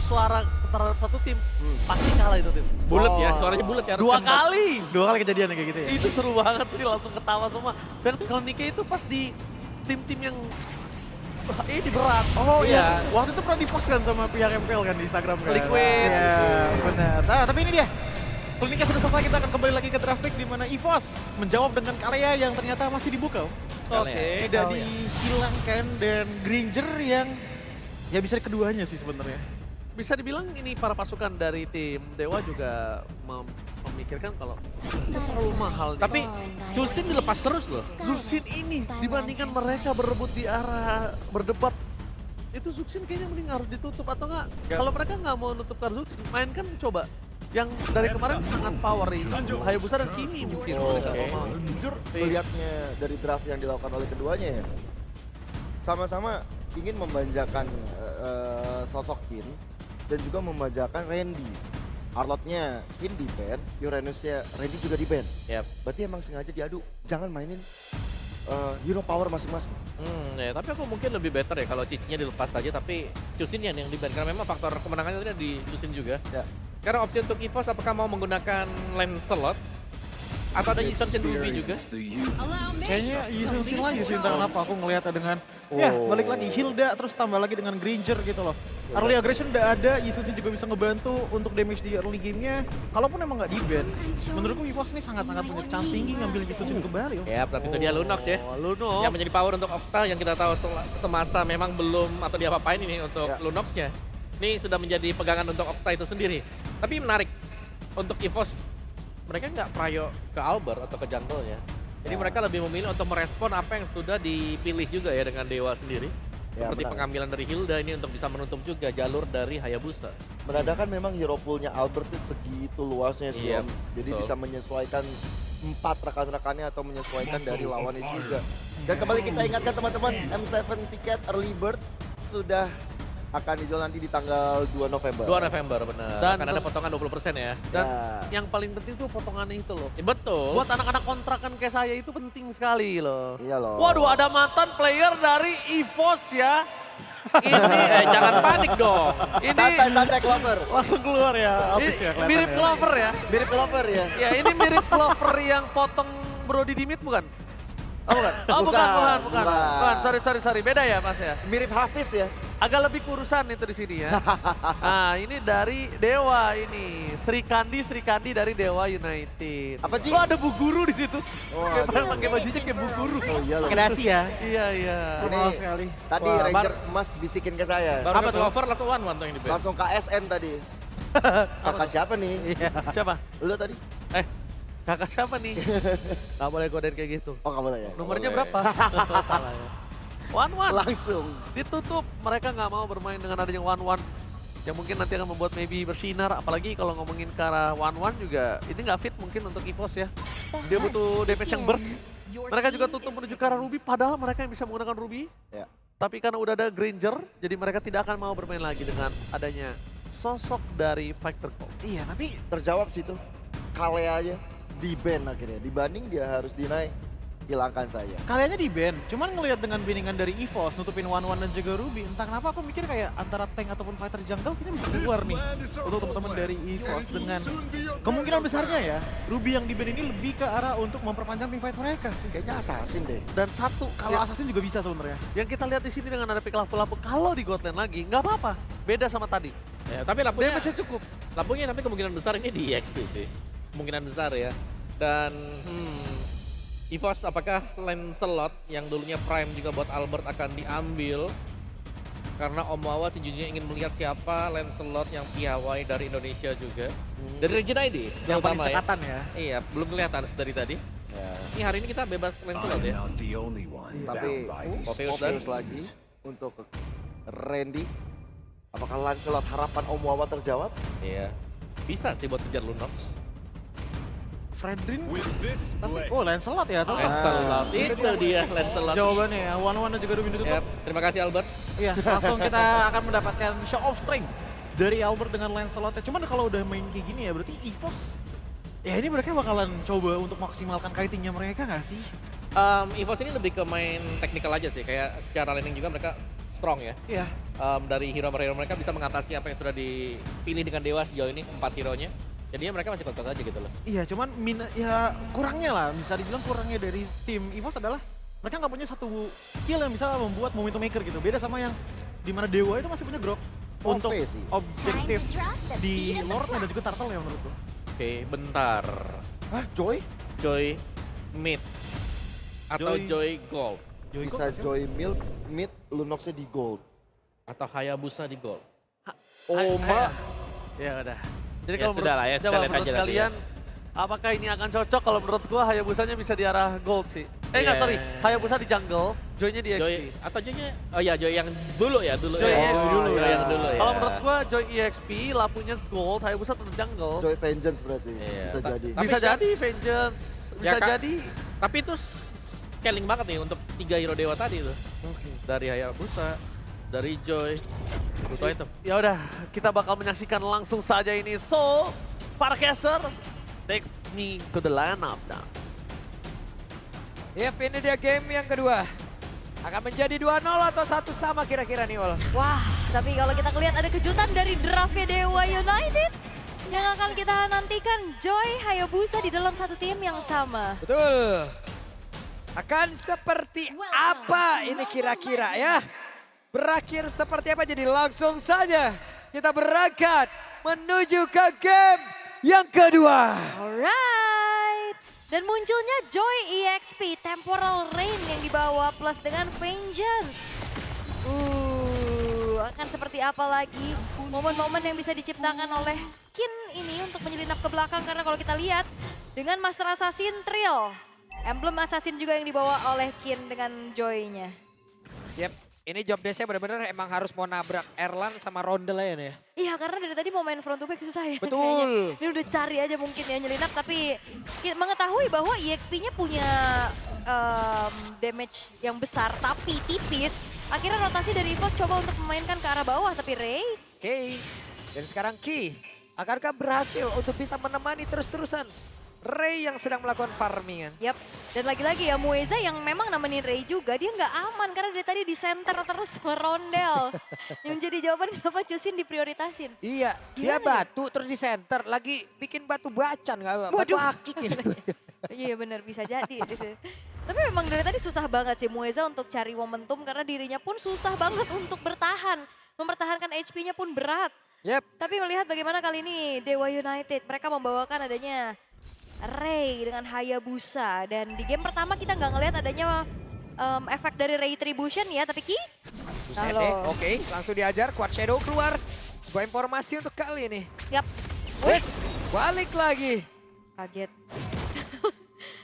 suara terhadap satu tim, pasti kalah itu tim. Bulet ya, suaranya bulet ya. Harus Dua kencang. kali! Dua kali kejadian kayak gitu ya. Itu seru banget sih, langsung ketawa semua. Dan Kronike itu pas di tim-tim yang ini berat. Oh iya, waktu itu pernah di-post kan sama pihak MPL kan di Instagram kan. Liquid. Iya, benar. Nah, tapi ini dia. Kliniknya sudah selesai, kita akan kembali lagi ke draft pick di mana EVOS menjawab dengan karya yang ternyata masih dibuka. Oke. Tidak Oh, iya. dihilangkan dan Granger yang ya bisa keduanya sih sebenarnya. Bisa dibilang ini para pasukan dari tim Dewa juga memikirkan kalau ini terlalu mahal. Tapi Chusin dilepas terus loh. Zuxin ini dibandingkan mereka berebut di arah berdebat, itu Zuxin kayaknya mending harus ditutup atau enggak. Kalau mereka nggak mau nutup Zuxin, mainkan coba yang dari kemarin sangat power ini, Hayabusa dan Kimi mungkin. Mereka kalau mau. Jujur melihatnya dari draft yang dilakukan oleh keduanya ya, sama-sama ingin memanjakan sosok Kin dan juga memanjakan Randy. Arlotnya Kin di ban, Uranusnya Randy juga di ban. Yap. Berarti emang sengaja diadu, jangan mainin hero power masing-masing. Ya, tapi aku mungkin lebih better ya kalau Cici-nya dilepas saja, tapi Chusin yang di-ban. Karena memang faktor kemenangannya tadi di Chusin juga. Ya. Karena opsi untuk EVOS apakah mau menggunakan Lancelot atau ada Yison Shin Ruby juga? Kayaknya Yushin lagi sih, entah kenapa aku ngelihatnya dengan ya balik lagi Hilda terus tambah lagi dengan Granger gitu loh. Early aggression udah ada, Yushin juga bisa ngebantu untuk damage di early gamenya. Kalaupun emang nggak di-ban, menurutku EVOS ini sangat-sangat punya chance tinggi ngambil Yushin kembali. Ya, tapi itu dia Lunox ya. Lunox. Yang menjadi power untuk Octa yang kita tahu semasa memang belum atau diapa-apain ini untuk Lunox-nya. Ini sudah menjadi pegangan untuk Octa itu sendiri. Tapi menarik untuk EVOS, mereka nggak prayo ke Albert atau ke jungle-nya. Jadi mereka lebih memilih untuk merespon apa yang sudah dipilih juga ya dengan Dewa sendiri. Ya, Seperti benar. pengambilan dari Hilda ini untuk bisa menutup juga jalur dari Hayabusa. Menandakan memang hero pool-nya Albert itu segitu luasnya sih, Iya, Om. Jadi betul. bisa menyesuaikan 4 rekan-rekannya atau menyesuaikan dari lawannya juga. Dan kembali kita ingatkan teman-teman, M7 tiket early bird sudah akan dijual nanti di tanggal 2 November. 2 November benar. Dan Akan ada potongan 20% ya. Dan Ya. yang paling penting tuh potongannya itu loh. Betul. Buat anak-anak kontrakan kayak saya itu penting sekali loh. Iya loh. Waduh, ada mantan player dari EVOS ya. Ini Jangan panik dong. ini Santai-santai Clover. Langsung keluar ya, habis ya kelihatan mirip ya. Clover ya. Mirip Clover ya. Ya ini mirip Clover yang potong Brody Dimit bukan? Oh bukan? Oh bukan. Sorry. Beda ya mas ya? Mirip Hafiz ya. Agak lebih kurusan itu di sini ya. Nah ini dari Dewa ini. Sri Kandi dari Dewa United. Apa, Ji? Oh ada Bu Guru di situ. Oh, Kayak pakai bajunya kayak Bu Guru. Oh iya loh. Pakai dasi ya. Iya. Ini Mahal sekali. tadi Wah, Ranger Emas bisikin ke saya. Baru Apa ke tuh? Clover langsung one tuh yang di Langsung KSN tadi. Kakak siapa nih? Iya. Siapa? Lu tadi? Kakak siapa nih? Gak boleh godain kayak gitu. Oh, kamu lah ya. Nomornya boleh. berapa? Salah ya. One. Langsung. Ditutup. Mereka nggak mau bermain dengan adanya one. Yang mungkin nanti akan membuat maybe bersinar. Apalagi kalau ngomongin ke arah one juga. Ini nggak fit mungkin untuk EVOS ya. Dia butuh damage yang burst. Mereka juga tutup menuju ke arah Ruby. Padahal mereka yang bisa menggunakan Ruby. Ya. Tapi karena udah ada Granger. Jadi mereka tidak akan mau bermain lagi dengan adanya sosok dari Factor Call. Iya, tapi Terjawab sih tuh. Kale aja di ban akhirnya. Dibanding dia harus deny, hilangkan saya. kaliannya di ban. Cuman ngelihat dengan binningan dari EVOS nutupin One dan juga Ruby, entah kenapa aku mikir kayak antara tank ataupun fighter jungle kita bisa keluar nih untuk teman-teman dari EVOS dengan kemungkinan besarnya ya Ruby yang di ban ini lebih ke arah untuk memperpanjang team fight mereka sih. Kayaknya assassin deh. Dan satu, Kalau Assassin juga bisa sebenarnya. yang kita lihat di sini dengan ada pick lapu-lapu. Kalau di Godland lagi, nggak apa-apa. Beda sama tadi. Ya, tapi lampunya Damage-nya cukup. tapi kemungkinan besar ini di EXP sih. Kemungkinan besar ya. Dan EVOS apakah Lancelot yang dulunya Prime juga buat Albert akan diambil? Karena Om Wawa sejujurnya ingin melihat siapa Lancelot yang piawai dari Indonesia juga. Dari Region ID Yang paling terutama ya. cekatan ya. Iya, belum kelihatan dari tadi. Ya. Ini hari ini kita bebas Lancelot ya. Tapi Popeyes fokus lagi untuk Randy. Apakah Lancelot harapan Om Wawa terjawab? Iya. Bisa sih buat kejar Lunox. Fredrin tapi Lancelot ya tuh. Lancelot, itu dia Lancelot. Jawabannya ya, One dan juga Ruby ditutup. Yap, terima kasih Albert. Iya, langsung kita akan mendapatkan show of strength dari Albert dengan Lancelot. Cuman kalau udah main kayak gini ya berarti EVOS. Ya ini mereka bakalan coba untuk maksimalkan kitingnya mereka nggak sih? EVOS ini lebih ke main teknikal aja sih, kayak secara laning juga mereka strong ya. Iya. dari hero-hero mereka bisa mengatasi apa yang sudah dipilih dengan Dewa sejauh ini, 4 hero-nya. Jadinya mereka masih kuat-kuat aja gitu loh. Iya, cuman ya kurangnya lah, bisa dibilang kurangnya dari tim EVOS adalah mereka nggak punya satu skill yang bisa membuat momentum maker gitu. Beda sama yang dimana Dewa itu masih punya grok untuk OP sih. objektif di Lordnya dan juga Turtle ya menurutku. Oke, bentar. Hah, Joy? Joy mid atau Joy- Joy gold Joyko Bisa nggak sih? Joy mid, Lunoxnya di gold. atau Hayabusa di gold. Ya udah. Jadi Ya kalau sudah lah ya, kita coba lihat menurut aja nanti kalian, apakah ini akan cocok? Kalau menurut gua Hayabusanya bisa di arah gold sih. Enggak, Iya. sorry. Hayabusa di jungle, Joy-nya di XP. Joy atau Joy-nya, oh ya Joy yang dulu ya, dulu Joy ya. EXP Oh, dulu Joy ya. yang dulu ya. Kalau menurut gua Joy EXP, lapunya gold, Hayabusa tetap jungle. Joy Vengeance berarti. Iya. Bisa jadi. Tapi Bisa kan- jadi Vengeance, bisa Kak. jadi. Tapi itu scaling banget nih untuk 3 hero dewa tadi tuh. Dari Hayabusa, dari Joy, butuh item. Ya udah, kita bakal menyaksikan langsung saja ini. So, para caster, take me to the lineup now. Yep, ini dia game yang kedua. Akan menjadi 2-0 atau 1 sama kira-kira nih, Ol. Wah, tapi kalau kita lihat ada kejutan dari draftnya Dewa United yang akan kita nantikan Joy Hayabusa di dalam satu tim yang sama. Betul. Akan seperti apa ini kira-kira ya? Berakhir seperti apa, jadi langsung saja kita berangkat menuju ke game yang kedua. Alright. Dan munculnya Joy EXP Temporal Rain yang dibawa plus dengan Vengeance. Akan seperti apa lagi momen-momen yang bisa diciptakan oleh Kin ini untuk menyelinap ke belakang, karena kalau kita lihat dengan Master Assassin Trill, emblem Assassin juga yang dibawa oleh Kin dengan Joy-nya. Yep, ini job desk-nya benar-benar emang harus mau nabrak Erlan sama Rondel aja nih ya. Iya, karena dari tadi mau main front to back susah ya. Betul. kayaknya. Ini udah cari aja mungkin ya nyelinap, tapi mengetahui bahwa EXP-nya punya damage yang besar tapi tipis. Akhirnya rotasi dari EVOS coba untuk memainkan ke arah bawah, tapi Ray Oke, dan sekarang Ki, akankah berhasil untuk bisa menemani terus-terusan Ray yang sedang melakukan farmingan? Yap, dan lagi-lagi ya Mueza yang memang nemenin Ray juga, dia nggak aman karena dari tadi di center terus merondel. Yang menjadi jawaban kenapa Cusin diprioritasin. Iya, dia Gimana ya? batu terus di center, lagi bikin batu bacan, nggak batu Waduh. akik gitu. Iya benar, bisa jadi. Gitu. Tapi memang dari tadi susah banget sih Mueza untuk cari momentum karena dirinya pun susah banget untuk bertahan. Mempertahankan HP-nya pun berat. Yep, Tapi melihat bagaimana kali ini Dewa United, mereka membawakan adanya Ray dengan Hayabusa. Dan di game pertama kita nggak ngelihat adanya efek dari Retribution ya, tapi Ki? Buset Halo. deh. Oke, langsung diajar, Quad Shadow keluar. Sebuah informasi untuk kali ini. Yap, Wait, balik lagi. kaget.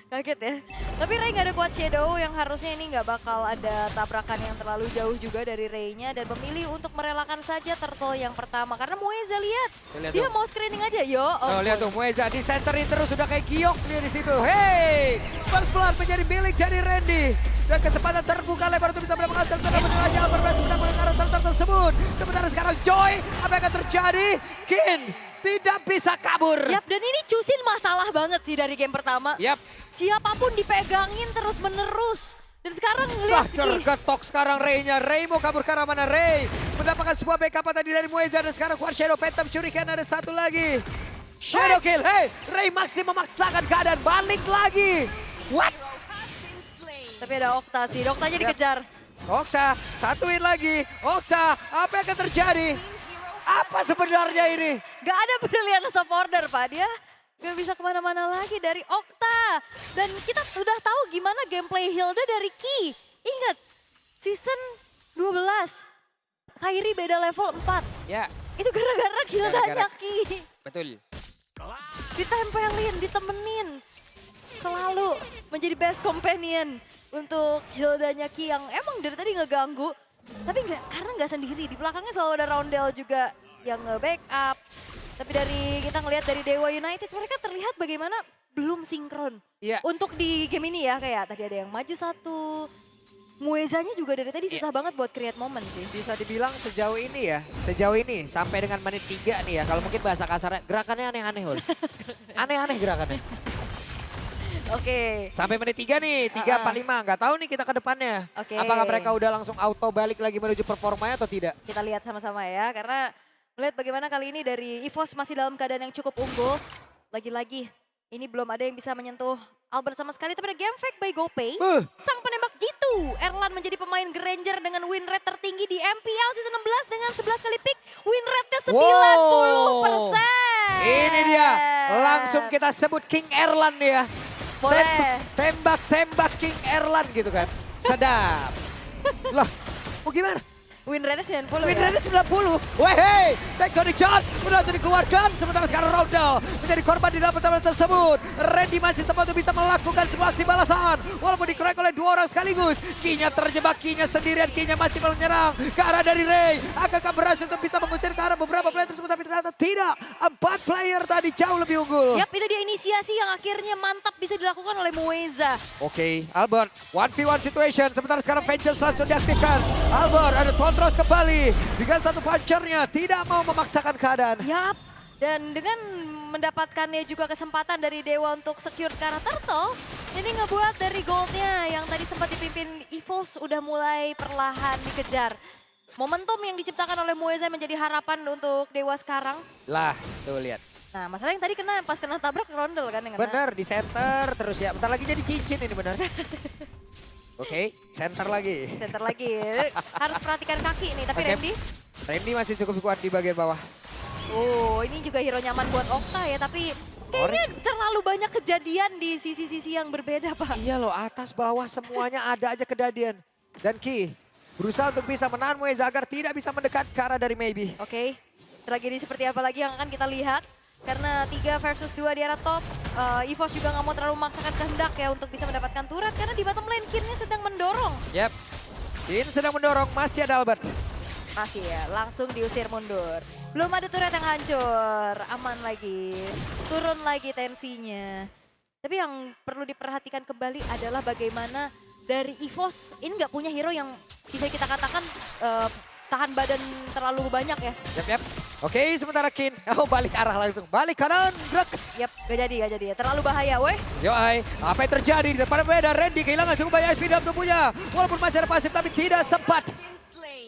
Kaget ya. Tapi Ray nggak ada Quad Shadow yang harusnya ini nggak bakal ada tabrakan yang terlalu jauh juga dari Ray-nya. Dan memilih untuk merelakan saja Turtle yang pertama. Karena Mueza lihat, Lihat dia tuh. mau screening aja. Yo, Oh, lihat tuh Mueza di centerin terus, sudah kayak giok dia di situ. Hey, first blood menjadi milik dari Randy. Dan kesempatan terbuka lebar untuk bisa mendapatkan terkena menilainya berhasil mendapatkan karakter tersebut. Sementara sekarang Joy, apa yang akan terjadi? Kin tidak bisa kabur. Yap, dan ini Cusin masalah banget sih dari game pertama. Yap. Siapapun dipegangin terus menerus. Dan sekarang Wah, lihat tergetok sekarang Ray-nya. Ray mau kabur ke arah mana? Ray mendapatkan sebuah backup tadi dari Mueza. Dan sekarang Quad Shadow Phantom Shuriken ada satu lagi. Shadow kill. Hey, Ray masih memaksakan keadaan. Balik lagi. What? Tapi ada Okta sih, Oktanya dikejar. Okta, satuin lagi. Okta, apa yang akan terjadi? Apa sebenarnya ini? Gak ada Brilliance of Order, Pak. Dia gak bisa kemana-mana lagi dari Okta. Dan kita udah tahu gimana gameplay Hilda dari Ki. Ingat, season 12. Kairi beda level 4. Ya, Itu gara-gara Hildanya Gara-gara- Ki. betul. Ditempelin, ditemenin. Selalu menjadi best companion untuk Hildanya Ki yang emang dari tadi ngeganggu. Tapi karena nggak sendiri, di belakangnya selalu ada Rondel juga yang nge-backup. Tapi kita ngelihat dari Dewa United, mereka terlihat bagaimana belum sinkron. Iya. Untuk di game ini ya, kayak tadi ada yang maju satu. Muezanya juga dari tadi susah banget buat create moment sih. Bisa dibilang sejauh ini sampai dengan menit 3 nih ya. Kalau mungkin bahasa kasarnya, gerakannya aneh-aneh, Hul. Aneh-aneh gerakannya. Oke. Sampai menit 3 nih, 3:45. Nggak tahu nih kita ke depannya. Oke. Apakah mereka udah langsung auto balik lagi menuju performanya atau tidak? Kita lihat sama-sama ya, karena melihat bagaimana kali ini dari EVOS masih dalam keadaan yang cukup unggul. Lagi-lagi, ini belum ada yang bisa menyentuh Albert sama sekali, tapi ada game fake by GoPay. Sang penembak Jitu, Erlan menjadi pemain Granger dengan win rate tertinggi di MPL season 16 dengan 11 kali pick. Win rate-nya 90%. Ini dia, langsung kita sebut King Erlan ya. Boleh. Tembak-tembak King Erlan gitu kan. Sedap. Lah, mau gimana? Win rate-nya 90 Win ya. rate 90. Wehey, take Johnny Jones berhasil dikeluarkan. Sementara sekarang Rodel menjadi korban di dalam pertarungan tersebut. Randy masih sempat untuk bisa melakukan sebuah aksi balasan. Walaupun dikerek oleh 2 orang sekaligus. Kinya terjebak, Kinya sendirian. Kinya masih menyerang ke arah dari Ray. Akankah berhasil untuk bisa mengusir ke arah beberapa player tersebut. Tapi ternyata tidak. 4 player tadi jauh lebih unggul. Yap, itu dia inisiasi yang akhirnya mantap bisa dilakukan oleh Mueza. Oke, Albert, 1v1 situation. Sementara sekarang Vengeance langsung diaktifkan. Albert ada Tondros kembali. Dengan satu punchernya, tidak mau memaksakan keadaan. Yap, dan dengan mendapatkannya juga kesempatan dari Dewa untuk secure ke arah Turtle, ini ngebuat dari goldnya yang tadi sempat dipimpin EVOS udah mulai perlahan dikejar. Momentum yang diciptakan oleh Mueza menjadi harapan untuk Dewa sekarang. Lah, tuh lihat. Nah, masalah yang tadi pas kena tabrak Rondel kan yang kena. Bener, di center terus ya. Bentar lagi jadi cincin ini bener. Oke, center lagi. Center lagi. Harus perhatikan kaki nih, tapi Oke. Randy masih cukup kuat di bagian bawah. Oh, ini juga hero nyaman buat Okta ya, tapi kayaknya terlalu banyak kejadian di sisi-sisi yang berbeda, Pak. Iya loh, atas bawah semuanya ada aja kejadian. Dan Ki berusaha untuk bisa menahan Mueza agar tidak bisa mendekat ke arah dari Maybe. Oke, tragedi seperti apa lagi yang akan kita lihat? Karena 3 versus 2 di arah top, EVOS juga nggak mau terlalu memaksakan kehendak ya untuk bisa mendapatkan turret. Karena di bottom lane Kinnya sedang mendorong. Yap, Kin sedang mendorong, masih ada Albert. Masih ya, langsung diusir mundur. Belum ada turret yang hancur, aman lagi. Turun lagi tensinya. Tapi yang perlu diperhatikan kembali adalah bagaimana dari EVOS ini nggak punya hero yang bisa kita katakan tahan badan terlalu banyak ya. Yap. Oke, sementara Kin. Oh, balik arah langsung. Balik kanan, grek. Yap, gak jadi ya. Terlalu bahaya, weh. Yoi, apa yang terjadi di depan beda? Randy kehilangan cukup banyak SP dalam tubuhnya. Walaupun masih ada pasif tapi tidak sempat.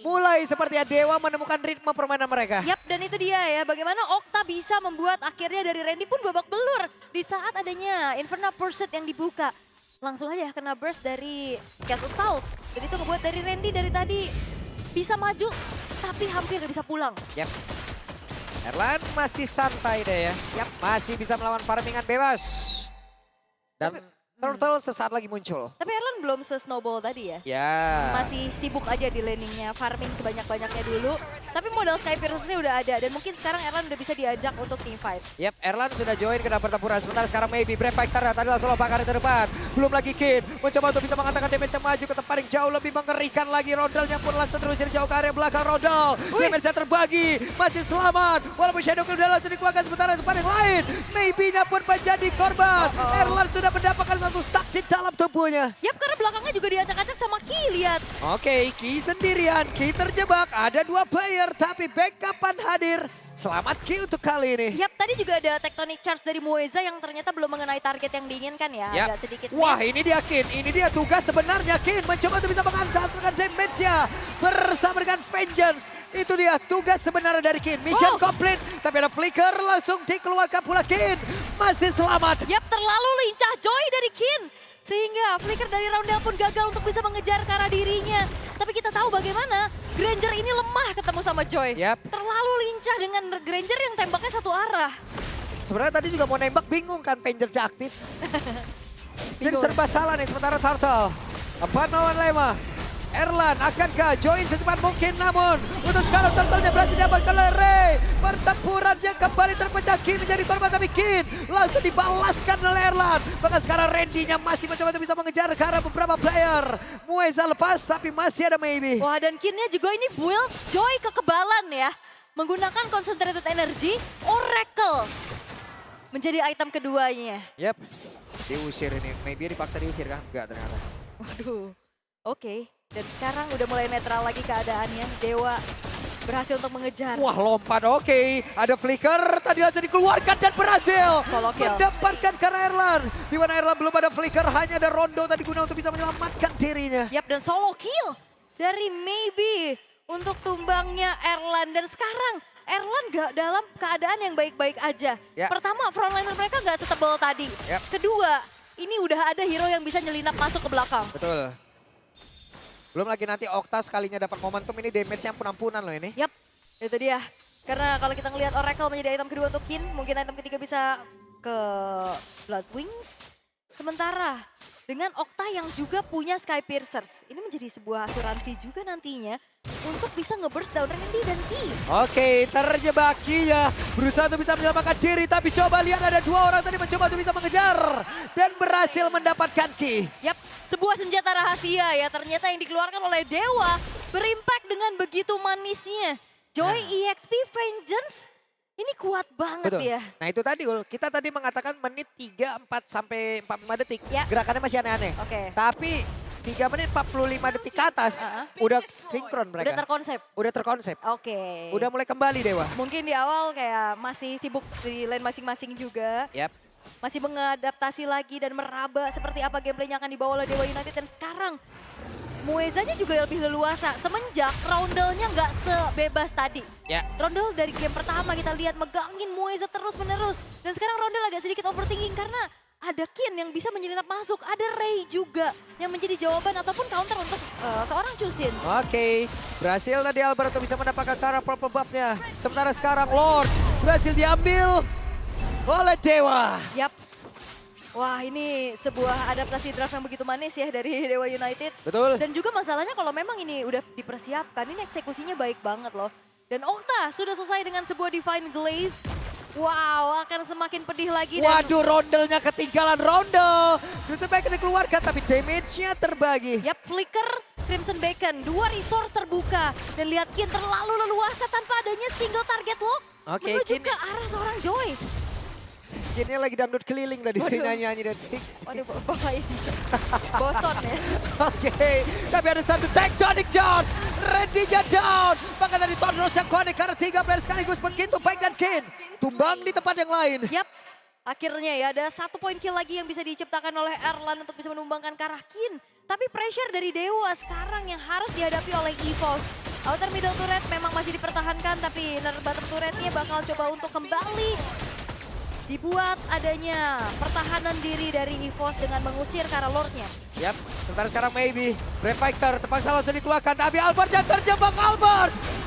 Mulai seperti Dewa menemukan ritme permainan mereka. Yap, dan itu dia ya. Bagaimana Okta bisa membuat akhirnya dari Randy pun babak belur. Di saat adanya Infernal Pursuit yang dibuka. Langsung aja kena burst dari Castle South. Jadi itu ngebuat dari Randy dari tadi bisa maju, tapi hampir gak bisa pulang. Yap. Erlan masih santai deh ya. Yap, masih bisa melawan farmingan bebas. Dan Turtle sesaat lagi muncul. Tapi Erlan belum se-snowball tadi ya. Ya. Masih sibuk aja di laningnya, farming sebanyak-banyaknya dulu. Tapi modal Sky Pierce-nya udah ada dan mungkin sekarang Erlan udah bisa diajak untuk team fight. Yap, Erlan sudah join ke dalam pertempuran. Sementara sekarang Maybe Brave Fighter tadi langsung lompat ke depan. Belum lagi Kin mencoba untuk bisa mengatakan damage yang maju ke tempat yang jauh lebih mengerikan lagi. Rodelnya pun langsung terusir jauh ke area belakang Rodel. Damage-nya terbagi, masih selamat. Walaupun Shadow Kill udah langsung dikeluarkan sementara di tempat yang lain. Maybe-nya pun menjadi korban. Erlan sudah mendapatkan satu stuck di dalam tubuhnya. Yap, karena belakangnya juga diacak-acak sama Ki, lihat. Oke, Ki sendirian. Ki terjebak. Ada 2 player tapi backupan hadir. Selamat Ki untuk kali ini. Yap, tadi juga ada tectonic charge dari Mueza yang ternyata belum mengenai target yang diinginkan ya. Yap. Agak sedikit Wah, miss. ini dia Kin. Ini dia tugas sebenarnya Kin. Mencoba untuk bisa mengandalkan damage-nya. Bersama dengan Vengeance. Itu dia tugas sebenarnya dari Kin. Mission complete. Tapi ada flicker langsung dikeluarkan pula Kin. Masih selamat. Yap, terlalu lincah Joy dari Kin. Sehingga flicker dari Roundel pun gagal untuk bisa mengejar ke arah dirinya. Tapi kita tahu bagaimana Granger ini lemah ketemu sama Joy. Yap. Terlalu lincah dengan Granger yang tembaknya satu arah. Sebenarnya tadi juga mau nembak bingung kan Vengeance aktif. Jadi Bingung. serba salah nih sementara Turtle. 4 lawan 5. Erlan akankah join secepat mungkin, namun untuk sekarang Turtle-nya berhasil didapatkan oleh Ray. Pertempurannya kembali terpecah, Kin menjadi korban tapi Kin langsung dibalaskan oleh Erlan. Bahkan sekarang Randy-nya masih mencoba untuk bisa mengejar ke arah beberapa player. Mueza lepas tapi masih ada Maybe. Wah, dan Kinnya juga ini build Joy kekebalan ya. Menggunakan concentrated energy, Oracle. Menjadi item keduanya. Yep, diusir ini. Maybe dipaksa diusir kah? Enggak ternyata. Waduh, oke. Dan sekarang udah mulai netral lagi keadaannya. Dewa berhasil untuk mengejar. Wah lompat oke. Ada flicker tadi langsung dikeluarkan dan berhasil. Solo kill. Mendapatkan karena Erlan. Di mana Erlan belum ada flicker, hanya ada Rondo tadi guna untuk bisa menyelamatkan dirinya. Yap, dan solo kill dari Maybe untuk tumbangnya Erlan. Dan sekarang Erlan gak dalam keadaan yang baik-baik aja. Ya. Pertama, frontliner mereka gak setebal tadi. Yap. Kedua, ini udah ada hero yang bisa nyelinap masuk ke belakang. Betul. Belum lagi nanti Okta sekalinya dapat momentum, ini damage-nya ampun-ampunan loh ini. Yap, itu dia. Karena kalau kita ngelihat Oracle menjadi item kedua untuk Kin, mungkin item ketiga bisa ke Blood Wings. Sementara dengan Okta yang juga punya Sky Piercers, ini menjadi sebuah asuransi juga nantinya untuk bisa nge-burst down Randy dan Ki. Oke, terjebak Kia. Berusaha untuk bisa menyelamatkan diri, tapi coba lihat ada dua orang tadi mencoba untuk bisa mengejar. Dan berhasil mendapatkan Ki. Yap, sebuah senjata rahasia ya ternyata yang dikeluarkan oleh Dewa berimpact dengan begitu manisnya. Joy EXP Vengeance ini kuat banget Betul. ya. Nah itu tadi Ul, kita tadi mengatakan menit 3, 4 sampai 45 detik. Ya. Gerakannya masih aneh-aneh. Oke. Tapi 3 menit 45 detik ke atas, udah sinkron mereka. Udah terkonsep. Udah terkonsep. Oke. Udah mulai kembali Dewa. Mungkin di awal kayak masih sibuk di lane masing-masing juga. Yap. Masih mengadaptasi lagi dan meraba seperti apa gameplaynya akan dibawa oleh Dewa United. Dan sekarang Muezanya juga lebih leluasa semenjak Roundel-nya nggak sebebas tadi. Ya. Roundel dari game pertama kita lihat megangin Mueza terus-menerus. Dan sekarang Roundel agak sedikit overthinking karena ada Kin yang bisa menyelinap masuk. Ada Ray juga yang menjadi jawaban ataupun counter untuk seorang Chusin. Oke, berhasil tadi Alberto bisa mendapatkan cara pop-up-nya. Sementara sekarang Lord berhasil diambil oleh Dewa. Yap. Wah, ini sebuah adaptasi draft yang begitu manis ya dari Dewa United. Betul. Dan juga masalahnya kalau memang ini udah dipersiapkan, ini eksekusinya baik banget loh. Dan Okta sudah selesai dengan sebuah Divine Glaive. Wow, akan semakin pedih lagi. Waduh, rondelnya ketinggalan Rondo. Crucial Bacon dikeluarkan tapi damage-nya terbagi. Yap, Flicker, Crimson Bacon, 2 resource terbuka. Dan lihat Kin terlalu leluasa tanpa adanya single target lock. Oke, menuju Kin. ke arah seorang Joy. Ini lagi dangdut keliling tadi, Waduh. nyanyi dan Waduh, bahaya. Boson ya. Oke, tapi ada satu tectonic charge. Ready-nya down. Maka tadi Tondros yang connect karena 3 player sekaligus begitu baik dan Kin. Tumbang di tempat yang lain. Yap, akhirnya ya ada 1 poin kill lagi yang bisa diciptakan oleh Erlan untuk bisa menumbangkan ke arah Kin. Tapi pressure dari Dewa sekarang yang harus dihadapi oleh EVOS. Outer middle turret memang masih dipertahankan tapi inner bottom turretnya bakal coba untuk kembali dibuat adanya pertahanan diri dari EVOS dengan mengusir ke arah Lordnya. Yap, sementara sekarang maybe Brave Fighter terpaksa langsung dikeluarkan tapi Albert yang terjebak.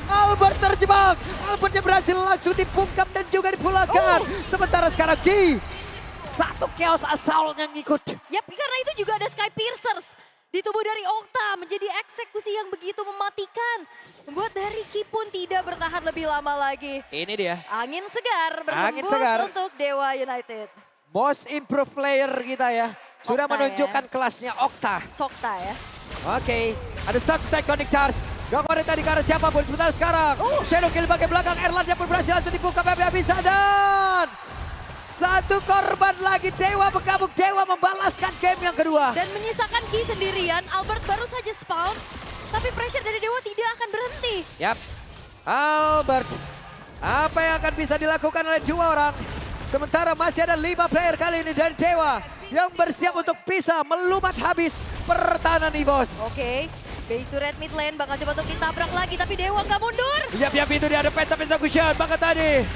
Albert terjebak. Albertnya berhasil langsung dibungkam dan juga dipulangkan. Sementara sekarang Ki, satu chaos assault yang ngikut. Yap, karena itu juga ada Sky Piercers di tubuh dari Okta menjadi eksekusi yang begitu mematikan. Membuat dari Ki pun tidak bertahan lebih lama lagi. Ini dia, Angin segar Angin berhembus segar. untuk Dewa United. most improved player kita ya. Sudah Okta menunjukkan kelasnya Okta. Sokta ya. Oke, ada satu tectonic charge. Gak korek tadi karena siapapun. Sebentar sekarang. Shadow kill bagian belakang. Erlan yang berhasil langsung dibuka habis-habisan. Dan satu korban lagi. Dewa bergabung. Dewa membalaskan game yang kedua. Dan menyisakan Ki sendirian. Albert baru saja spawn. Tapi pressure dari Dewa tidak akan berhenti. Yap. Albert. Apa yang akan bisa dilakukan oleh dua orang? Sementara masih ada 5 player kali ini dari Dewa yang bersiap untuk bisa melumat habis pertahanan EVOS. Oke. Base turret mid lane bakal coba untuk ditabrak lagi. Tapi Dewa nggak mundur. Yap, itu dia ada penta execution. Maka tadi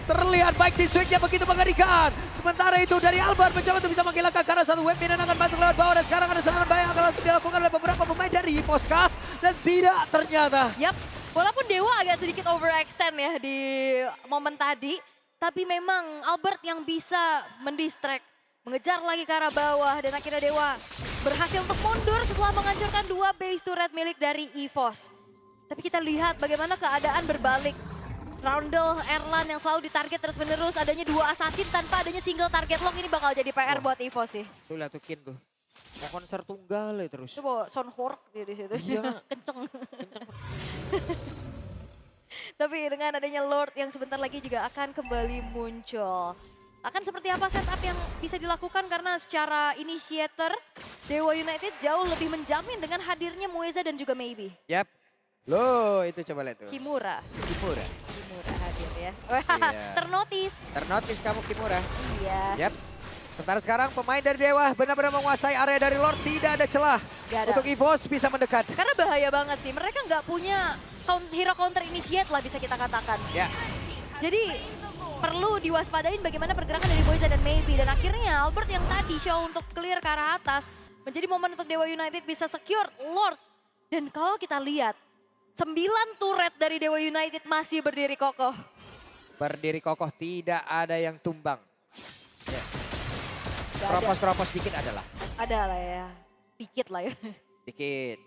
terlihat baik di swingnya begitu mengerikan. Sementara itu dari Albert mencoba untuk bisa menghilangkan karena satu web minion akan masuk lewat bawah. Dan sekarang ada serangan bayang akan langsung dilakukan oleh beberapa pemain dari EVOS kah? Dan tidak ternyata. Yap. Walaupun Dewa agak sedikit overextend ya di momen tadi. Tapi memang Albert yang bisa mendistract. Mengejar lagi ke arah bawah. Dan akhirnya Dewa berhasil untuk mundur setelah menghancurkan 2 base turret milik dari EVOS. Tapi kita lihat bagaimana keadaan berbalik. Roundel, Erlan yang selalu ditarget terus menerus. Adanya 2 assassin tanpa adanya single target lock. Ini bakal jadi PR buat EVOS sih. Tuh lihat tuh Kin tuh. Mau konser tunggal ya terus. Coba sound hork di situ. Iya. Kenceng. Tapi dengan adanya Lord yang sebentar lagi juga akan kembali muncul. Akan seperti apa setup yang bisa dilakukan karena secara initiator Dewa United jauh lebih menjamin dengan hadirnya Mueza dan juga Maybe. Yap. Loh, itu coba lihat tuh. Kimura. Kimura. Kimura hadir ya. Iya. Ternotis. Ternotis kamu Kimura. Iya. Yap. Sementara sekarang pemain dari Dewa benar-benar menguasai area dari Lord. Tidak ada celah Gak ada. untuk EVOS bisa mendekat. Karena bahaya banget sih. Mereka nggak punya hero counter initiate lah bisa kita katakan. Ya. Jadi perlu diwaspadain bagaimana pergerakan dari Moiza dan Maybe. Dan akhirnya Albert yang tadi show untuk clear ke arah atas. Menjadi momen untuk Dewa United bisa secure Lord. Dan kalau kita lihat 9 turret dari Dewa United masih berdiri kokoh. Berdiri kokoh, tidak ada yang tumbang. Ya. Gak ada. Teropos-teropos dikit adalah. Ada lah ya. Dikit lah ya. Dikit.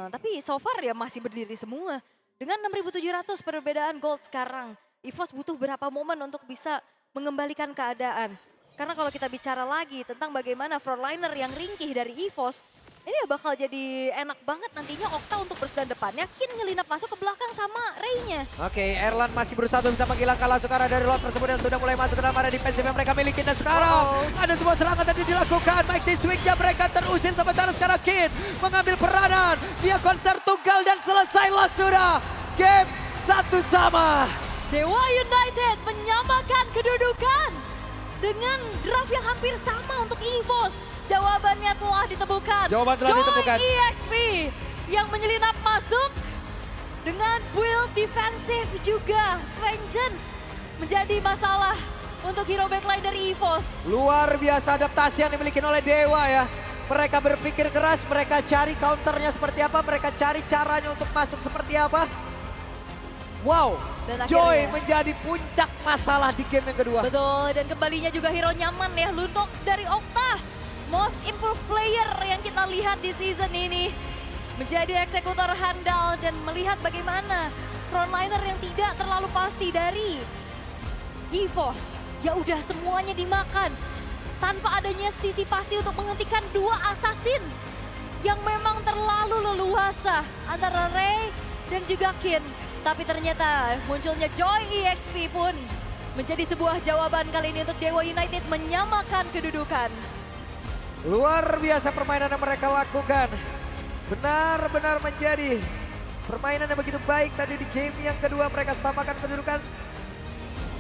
Tapi so far ya masih berdiri semua. Dengan 6.700 perbedaan gold sekarang. EVOS butuh berapa momen untuk bisa mengembalikan keadaan. Karena kalau kita bicara lagi tentang bagaimana frontliner yang ringkih dari EVOS, ini bakal jadi enak banget nantinya Okta untuk bersedan depannya. Kin ngelinap masuk ke belakang sama Ray-nya. Oke, Erlan masih berusaha untuk bisa menghilangkan langsung arah dari Lord tersebut dan sudah mulai masuk ke dalam area defensif yang mereka miliki. Dan sekarang ada sebuah serangan tadi dilakukan. Mighty Swing-nya mereka terusir sementara sekarang Kin mengambil peranan. Dia konser tunggal dan selesailah sudah. Game 1 sama. Dewa United menyamakan kedudukan dengan draft yang hampir sama untuk EVOS. Jawabannya telah ditemukan. Jawaban telah ditemukan. Joy EXP yang menyelinap masuk dengan build defensif juga. Vengeance menjadi masalah untuk hero backline dari EVOS. Luar biasa adaptasi yang dimiliki oleh Dewa ya. Mereka berpikir keras, mereka cari counternya seperti apa, mereka cari caranya untuk masuk seperti apa. Wow, Dan Joy akhirnya- menjadi puncak masalah di game yang kedua. Betul, dan kembalinya juga hero nyaman ya, Lunox dari Okta. Most improved player yang kita lihat di season ini. Menjadi eksekutor handal dan melihat bagaimana frontliner yang tidak terlalu pasti dari EVOS. Ya udah semuanya dimakan. Tanpa adanya sisi pasti untuk menghentikan 2 assassin yang memang terlalu leluasa antara Ray dan juga Kin. Tapi ternyata munculnya Joy EXP pun menjadi sebuah jawaban kali ini untuk Dewa United menyamakan kedudukan. Luar biasa permainan yang mereka lakukan. Benar-benar menjadi permainan yang begitu baik tadi di game yang kedua. Mereka samakan kedudukan.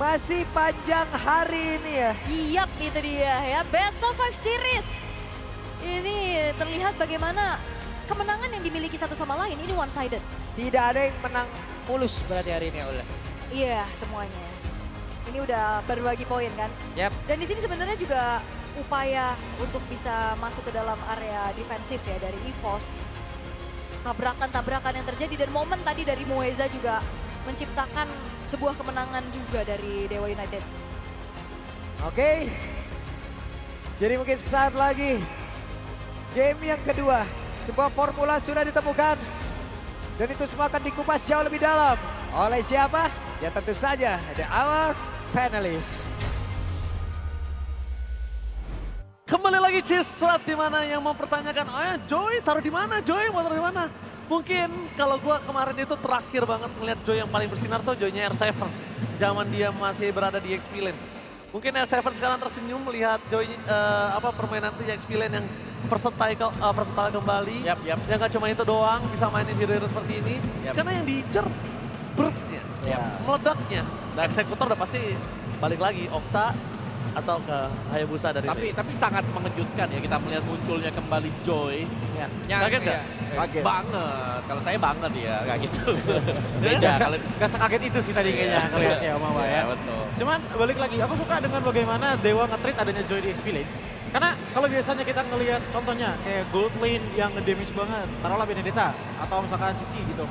Masih panjang hari ini ya. Yap, itu dia ya, Best of 5 series. Ini terlihat bagaimana kemenangan yang dimiliki satu sama lain ini one sided. Tidak ada yang menang mulus berarti hari ini ya Ula. Iya, semuanya. Ini udah berbagi poin kan. Yap. Dan di sini sebenarnya juga upaya untuk bisa masuk ke dalam area defensif ya dari EVOS. Tabrakan-tabrakan yang terjadi dan momen tadi dari Moeza juga menciptakan sebuah kemenangan juga dari Dewa United. Oke. Jadi mungkin sesaat lagi game yang kedua. Sebuah formula sudah ditemukan. Dan itu semua akan dikupas jauh lebih dalam. Oleh siapa? Ya tentu saja ada our panelists. Kembali lagi Cheers, saat dimana yang mempertanyakan, Joy taruh di mana? Joy mau taruh di mana? Mungkin kalau gua kemarin itu terakhir banget ngeliat Joy yang paling bersinar tuh Joy-nya R7. Zaman dia masih berada di XP Lane. Mungkin R7 sekarang tersenyum melihat Joy permainan di XP Lane yang versatile kembali. Yap. Yang gak cuma itu doang, bisa mainin hero-hero seperti ini. Yap. Karena yang diincer burst-nya, meledaknya. Eksekutor udah pasti balik lagi, Okta atau ke Hayabusa dari Tapi sangat mengejutkan ya kita melihat munculnya kembali Joy. Kaget nggak? Kaget. Banget. Kalau saya banget ya kayak gitu. Beda kalau Gak sekaget itu sih tadi kayaknya ngeliatnya Om Awa ya. betul. Cuman balik lagi, aku suka dengan bagaimana Dewa nge-treat adanya Joy di XP Lane. Karena kalau biasanya kita ngelihat contohnya kayak Gold Lane yang nge-damage banget, taruhlah Benedetta atau misalkan Cici gitu.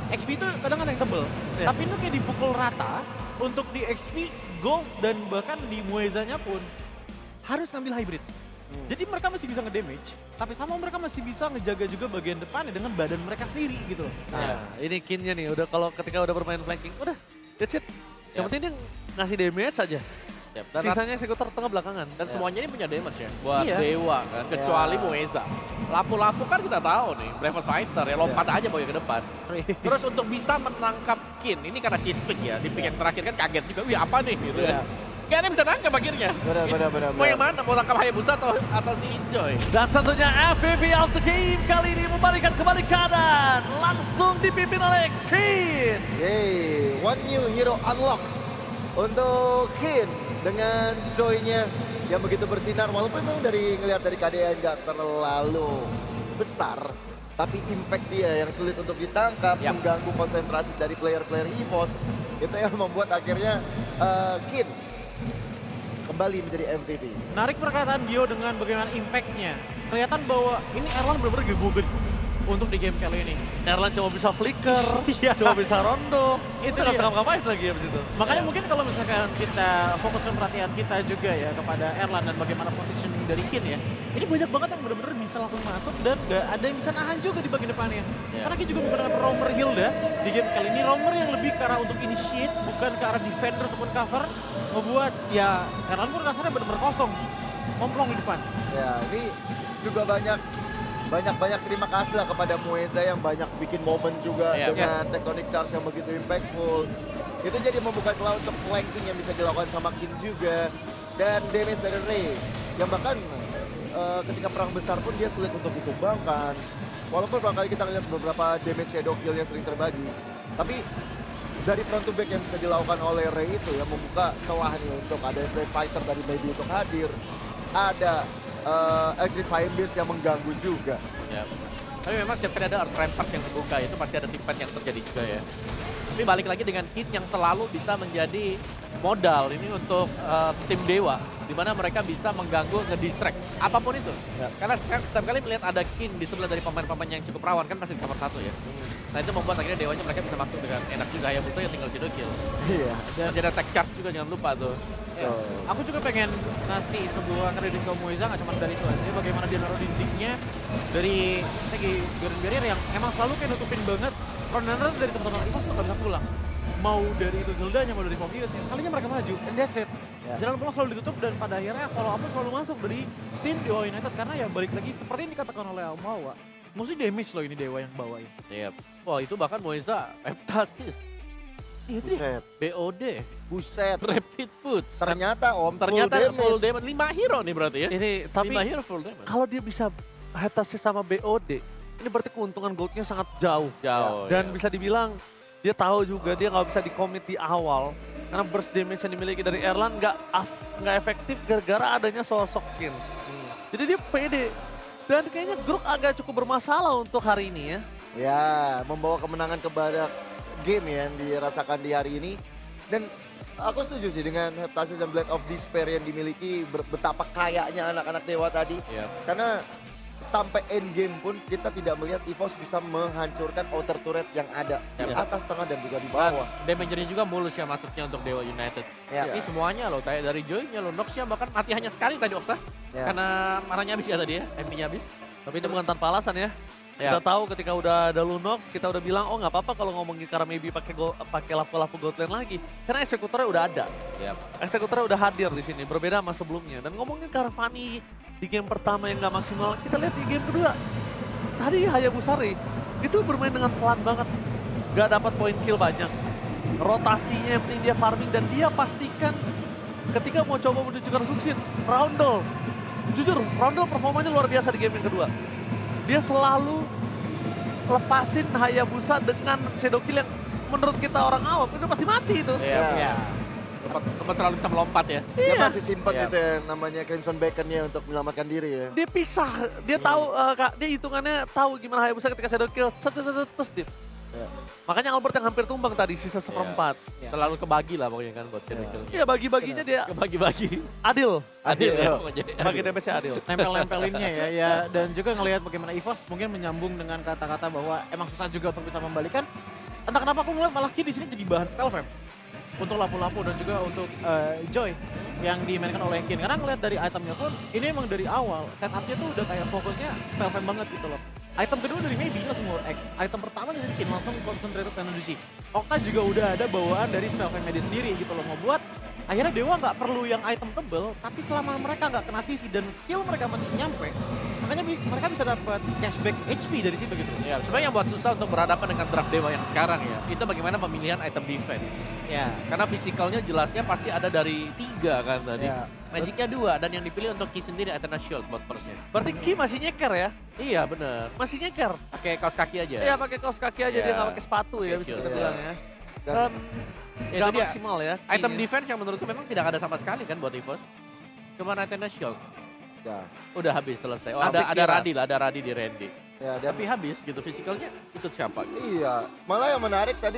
XP itu kadang ada yang tebel, tapi itu kayak dipukul rata untuk di XP, Gold, dan bahkan di Moezanya pun harus ngambil hybrid. Jadi mereka masih bisa nge-damage, tapi sama mereka masih bisa ngejaga juga bagian depannya dengan badan mereka sendiri gitu. Nah, ini Kinnya nih, udah kalau ketika udah bermain flanking, udah that's it. Yang penting dia ngasih damage aja. Yap, dan Sisanya eksekutor tengah belakangan. Dan semuanya ini punya damage ya buat Iya. Dewa kan, kecuali Moeza. Lapu-lapu kan kita tahu nih, Bravest Fighter ya lompat aja boy ke depan. Terus untuk bisa menangkap Kin, ini karena cheese pick ya, di pick yang terakhir kan kaget juga, wih apa nih gitu kan. Gak ada yang bisa nangkap akhirnya. Benar. Mau yang mana? Mau tangkap Hayabusa atau si Enjoy? Dan tentunya MVP of the game kali ini membalikan kembali keadaan. Langsung dipimpin oleh Kin. Yeay, one new hero unlock untuk Kin dengan Joy-nya yang begitu bersinar. Walaupun memang ngelihat dari KDA nggak terlalu besar, tapi impact dia yang sulit untuk ditangkap, Yap. mengganggu konsentrasi dari player-player EVOS. Itu yang membuat akhirnya Kin kembali menjadi MVP. Menarik perkataan Gio dengan bagaimana impact-nya. Kelihatan bahwa ini Erlan benar-benar gebukin untuk di game kali ini. Erlan cuma bisa flicker, Iya. cuma bisa rondo. Itu nggak dia. bisa ngapain lagi ya begitu. Makanya mungkin kalau misalkan kita fokuskan perhatian kita juga ya kepada Erlan dan bagaimana positioning dari Kin ya. Ini banyak banget yang benar-benar bisa langsung masuk dan gak ada yang bisa nahan juga di bagian depannya. Karena Kin juga menggunakan Roamer Hilda di game kali ini. Roamer yang lebih ke arah untuk initiate, bukan ke arah defender ataupun cover. Membuat ya Erlan pun rasanya benar-benar kosong. Komplong di depan. Ya, ini juga banyak terima kasih lah kepada Mueza yang banyak bikin momen juga Iya. dengan Tectonic Charge yang begitu impactful. Itu jadi membuka celah untuk flanking yang bisa dilakukan sama Kin juga. Dan damage dari Ray yang bahkan ketika perang besar pun dia sulit untuk ditumbangkan. Walaupun barangkali kita lihat beberapa damage shadow kill yang sering terbagi. Tapi dari front to back yang bisa dilakukan oleh Ray itu ya membuka celah nih untuk ada Straight Fighter dari Maybe untuk hadir. Ada Electric Fire Beams yang mengganggu juga. Ya. Tapi memang setiap kali ada Earth Rampart yang terbuka itu pasti ada teamfight yang terjadi juga ya. Tapi balik lagi dengan Kin yang selalu bisa menjadi modal ini untuk tim Dewa, di mana mereka bisa mengganggu, ngedistract apapun itu. Karena setiap kali melihat ada Kin di sebelah dari pemain-pemain yang cukup rawan kan pasti di nomor 1 ya. Nah itu membuat akhirnya Dewanya mereka bisa masuk dengan enak juga. Hayabusa ya tinggal shadow kill. Iya. Dan ada tech charge juga jangan lupa tuh. Ya, aku juga pengen ngasih sebuah kredit ke Mueza, nggak cuma dari itu aja, bagaimana dia naruh dindingnya dari segi barrier yang emang selalu kayak nutupin banget runner dari teman-teman EVOS tuh nggak bisa pulang. Mau dari itu Hildanya, mau dari Mobiusnya, sekalinya mereka maju, and that's it. Ya. Jalan pulang selalu ditutup dan pada akhirnya follow up selalu masuk dari tim Dewa United karena ya balik lagi seperti yang dikatakan oleh Almawa, mesti damage loh ini Dewa yang bawain. Yep. Wah itu bahkan Moeza, Heptasis, Buset. BOD, Buset. Rapid Foods. Ternyata Ternyata full full damage 5 hero nih berarti ya. Ini tapi 5 hero full damage. kalau dia bisa heptasis sama BOD, ini berarti keuntungan goldnya sangat jauh. Jauh. Dan ya. bisa dibilang dia tahu juga dia nggak bisa di-commit di awal. Karena burst damage yang dimiliki dari Erlan nggak efektif gara-gara adanya sosok Kin. Jadi dia pede. Dan kayaknya Grok agak cukup bermasalah untuk hari ini ya. Ya, membawa kemenangan kepada game ya yang dirasakan di hari ini. Dan aku setuju sih dengan Heptasis dan Blade of Despair yang dimiliki betapa kayanya anak-anak Dewa tadi. Yep. Karena sampai end game pun kita tidak melihat EVOS bisa menghancurkan outer turret yang ada di Ya. atas, tengah dan juga di Dan bawah. damage-nya juga mulus ya masuknya untuk Dewa United. Ya. Ini semuanya loh, kayak dari Joy-nya loh, Nox-nya bahkan mati hanya sekali tadi Okta. Ya. Karena marahnya habis ya tadi ya, MP-nya habis. Tapi itu bukan tanpa alasan ya. Ya. Kita tahu ketika udah ada Lunox, kita udah bilang oh nggak apa-apa kalau ngomongin karena maybe pakai lapu-lapu gold lane lagi. Karena eksekutornya udah ada. Yep. Eksekutornya udah hadir di sini, berbeda sama sebelumnya. Dan ngomongin ke arah Fanny di game pertama yang nggak maksimal, kita lihat di game kedua. Tadi Hayabusa itu bermain dengan pelan banget. Nggak dapat poin kill banyak. Rotasinya yang penting dia farming dan dia pastikan ketika mau coba menuju ke Suxin, Roundel. Jujur, Roundel performanya luar biasa di game yang kedua. Dia selalu lepasin Hayabusa dengan shadow kill yang menurut kita orang awam itu pasti mati itu. Iya. Ya. Tempat selalu bisa melompat ya. Dia masih simpen Iya. itu yang namanya Crimson Beacon-nya untuk menyelamatkan diri ya. Dia pisah, dia tahu dia hitungannya tahu gimana Hayabusa ketika shadow kill terus dia. Ya. Makanya Albert yang hampir tumbang tadi sisa seperempat. Terlalu kebagi lah pokoknya kan buat shadow kill. Iya bagi-baginya dia Kebagi-bagi. adil. Adil ya Adil. pokoknya. Bagi damage-nya adil. Nempel-nempelinnya ya, dan juga ngelihat bagaimana EVOS mungkin menyambung dengan kata-kata bahwa emang susah juga untuk bisa membalikan. Entah kenapa aku ngeliat malah Ki di sini jadi bahan spell fam untuk lapu-lapu dan juga untuk Joy yang dimainkan oleh Kin. Karena ngeliat dari itemnya pun ini emang dari awal setupnya tuh udah kayak fokusnya spell fam banget gitu loh. Item kedua dari Maybe langsung World X. Item pertama dari Kin langsung concentrated energy. Okta juga udah ada bawaan dari spell fam dia sendiri gitu loh. Mau buat akhirnya Dewa nggak perlu yang item tebel, tapi selama mereka nggak kena sisi dan skill mereka masih nyampe, makanya mereka bisa dapat cashback HP dari situ gitu. Ya, sebenarnya yang buat susah untuk berhadapan dengan draft Dewa yang sekarang ya, itu bagaimana pemilihan item defense. Ya. Karena fisikalnya jelasnya pasti ada dari 3 kan tadi. Ya. Magicnya 2 dan yang dipilih untuk Ki sendiri Athena Shield buat firstnya. Berarti Ki masih nyeker ya? Iya bener, Masih nyeker? pakai kaos kaki aja. Iya pakai kaos kaki aja, dia Ya. nggak pakai sepatu ya bisa Casual. kita bilang ya. Dan Ya, Nggak itu dia. maksimal ya. Item Ki-nya. defense yang menurutku memang tidak ada sama sekali kan buat EVOS. Cuma Athena Shield. ya, Udah habis selesai. Oh, Sampai ada Kiras. Radi lah, ada Radi di Randy. ya dan Tapi habis gitu fisikalnya itu siapa? iya, malah yang menarik tadi